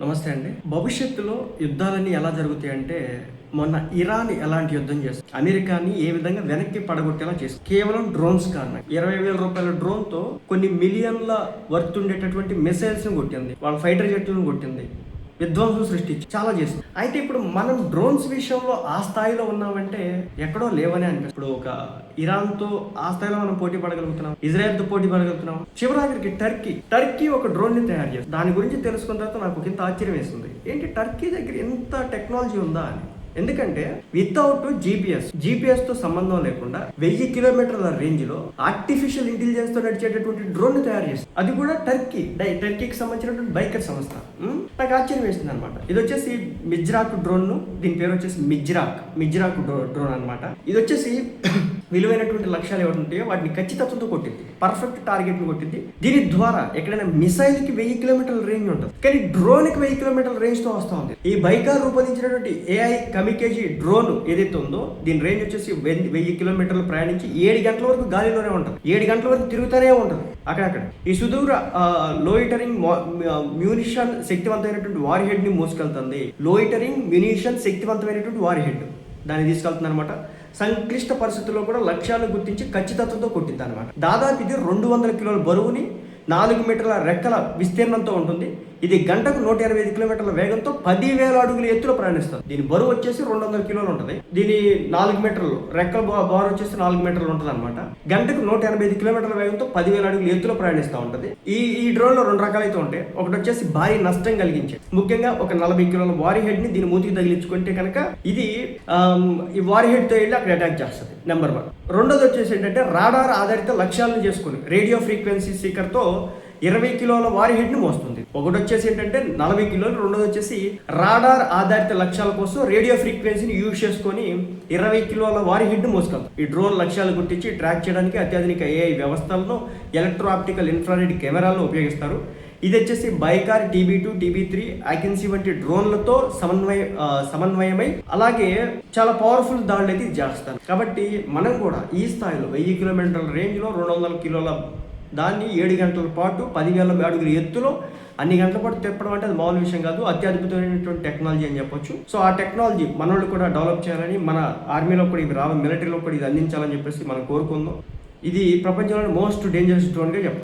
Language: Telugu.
నమస్తే అండి. భవిష్యత్తులో యుద్ధాలన్నీ ఎలా జరుగుతాయంటే, మొన్న ఇరాన్ ఎలాంటి యుద్ధం చేస్తుంది, అమెరికాని ఏ విధంగా వెనక్కి పడగొట్టేలా చేస్తుంది కేవలం డ్రోన్స్ కారణంగా. 20,000 రూపాయల డ్రోన్ తో కొన్ని మిలియన్ల వర్త్ ఉండేటటువంటి మిసైల్స్ ని కొట్టింది, వాళ్ళ ఫైటర్ జెట్లను కొట్టింది, విధ్వంసం సృష్టించి చాలా చేస్తుంది. అయితే ఇప్పుడు మనం డ్రోన్స్ విషయంలో ఆ స్థాయిలో ఉన్నామంటే ఎక్కడో లేవని అనిపిస్తుంది. ఇప్పుడు ఒక ఇరాన్తో ఆ స్థాయిలో మనం పోటీ పడగలుగుతున్నాం, ఇజ్రాయెల్తో పోటీ పడగలుగుతున్నాం. చివరాఖరికి టర్కీ ఒక డ్రోన్ ని తయారు చేస్తుంది. దాని గురించి తెలుసుకున్న తర్వాత నాకు ఇంత ఆశ్చర్యం వేస్తుంది, ఏంటి టర్కీ దగ్గర ఎంత టెక్నాలజీ ఉందా అని. ఎందుకంటే వితౌట్ జీపీఎస్ తో సంబంధం లేకుండా 1000 కిలోమీటర్ల రేంజ్ లో ఆర్టిఫిషియల్ ఇంటెలిజెన్స్ తో నడిచేటటువంటి డ్రోన్ ని తయారు చేస్తుంది. అది కూడా టర్కీకి సంబంధించినటువంటి బైకర్ సంస్థ. నాకు ఆశ్చర్యం వేసింది అనమాట. ఇది వచ్చేసి మిజ్రాక్ డ్రోన్, దీని పేరు వచ్చేసి మిజ్రాక్ డ్రోన్ అనమాట. ఇది వచ్చేసి విలువైనటువంటి లక్ష్యాలు ఏమిటి ఉంటాయో వాటిని ఖచ్చితత్వంతో కొట్టింది, పర్ఫెక్ట్ టార్గెట్ ని కొట్టింది. దీని ద్వారా ఎక్కడైనా మిసైల్ కి 1000 కిలోమీటర్ల రేంజ్ ఉంటుంది, కానీ డ్రోన్ కి 1000 కిలోమీటర్ల రేంజ్ తో వస్తూ ఉంది. ఈ బైకార్ రూపొందించినటువంటి AI కమికేజీ డ్రోన్ ఏదైతే ఉందో దీని రేంజ్ వచ్చేసి 1000 కిలోమీటర్లు ప్రయాణించి 7 గంటల వరకు గాలిలోనే ఉంటుంది, 7 గంటల వరకు తిరుగుతూనే ఉంటుంది అక్కడక్కడ. ఈ సుదూర లోయిటరింగ్ మ్యూనిషన్ శక్తివంతమైనటువంటి వార్ హెడ్ ని మోసుకెళ్తుంది. లోయిటరింగ్ మ్యూనిషన్ శక్తివంతమైనటువంటి వార్ హెడ్ దాన్ని తీసుకెళ్తుంది అనమాట. సంక్లిష్ట పరిస్థితుల్లో కూడా లక్ష్యాలను గుర్తించి ఖచ్చితత్వంతో కొట్టింది అనమాట. దాదాపు ఇది 200 కిలోల బరువుని 4 మీటర్ల రెక్కల విస్తీర్ణంతో ఉంటుంది. ఇది గంటకు 185 కిలోమీటర్ల వేగంతో 10,000 అడుగుల ఎత్తులో ప్రయాణిస్తుంది. దీని బరువు వచ్చేసి 200 కిలోలు ఉంటుంది. దీని 4 మీటర్లు రెక్కల బారు వచ్చేసి 4 మీటర్లు ఉంటుంది అనమాట. గంటకు 185 కిలోమీటర్ల వేగంతో 10,000 అడుగుల ఎత్తులో ప్రయాణిస్తూ ఉంటుంది. ఈ డ్రోన్ లో 2 రకాలైతే ఉంటాయి. ఒకటి వచ్చేసి భారీ నష్టం కలిగించే, ముఖ్యంగా ఒక 40 కిలోల వారి హెడ్ ని దీని మూతికి తగిలించుకుంటే కనుక ఇది ఈ వారి హెడ్ తో వెళ్ళి అక్కడ అటాక్ చేస్తుంది, నెంబర్ 1. రెండోది వచ్చేసి ఏంటంటే రాడార్ ఆధారిత లక్ష్యాలను చేసుకుని రేడియో ఫ్రీక్వెన్సీ స్పీకర్ తో 20 కిలోల వారి హెడ్ ని మోస్తుంది. ఒకటి వచ్చేసి ఏంటంటే 40 కిలోలు, రెండోది వచ్చేసి రాడార్ ఆధారిత లక్ష్యాల కోసం రేడియో ఫ్రీక్వెన్సీని యూజ్ చేసుకొని 20 కిలోల వారి హెడ్ మోసుకెళ్తాం. ఈ డ్రోన్ లక్ష్యాలు గుర్తించి ట్రాక్ చేయడానికి అత్యాధునిక AI వ్యవస్థలను, ఎలక్ట్రో ఆప్టికల్ ఇన్ఫ్రారెడ్ కెమెరాలను ఉపయోగిస్తారు. ఇది వచ్చేసి బైకార్ TB2, TB3, ఐకెన్సీ వంటి డ్రోన్లతో సమన్వయమై అలాగే చాలా పవర్ఫుల్ దాడులు అయితే చేస్తారు. కాబట్టి మనం కూడా ఈ స్థాయిలో 1000 కిలోమీటర్ల రేంజ్ లో 200 కిలోల దాన్ని 7 గంటల పాటు 10,000 అడుగుల ఎత్తులో అన్ని గంటల పాటు తిప్పడం అంటే అది మామూలు విషయం కాదు. అత్యద్భుతమైనటువంటి టెక్నాలజీ అని చెప్పొచ్చు. సో ఆ టెక్నాలజీ మనోళ్ళు కూడా డెవలప్ చేయాలని, మన ఆర్మీలో కూడా ఇది మిలిటరీలో కూడా ఇది అందించాలని చెప్పేసి మనం కోరుకుందాం. ఇది ప్రపంచంలోని మోస్ట్ డేంజరస్ డ్రోన్గా చెప్పాలి.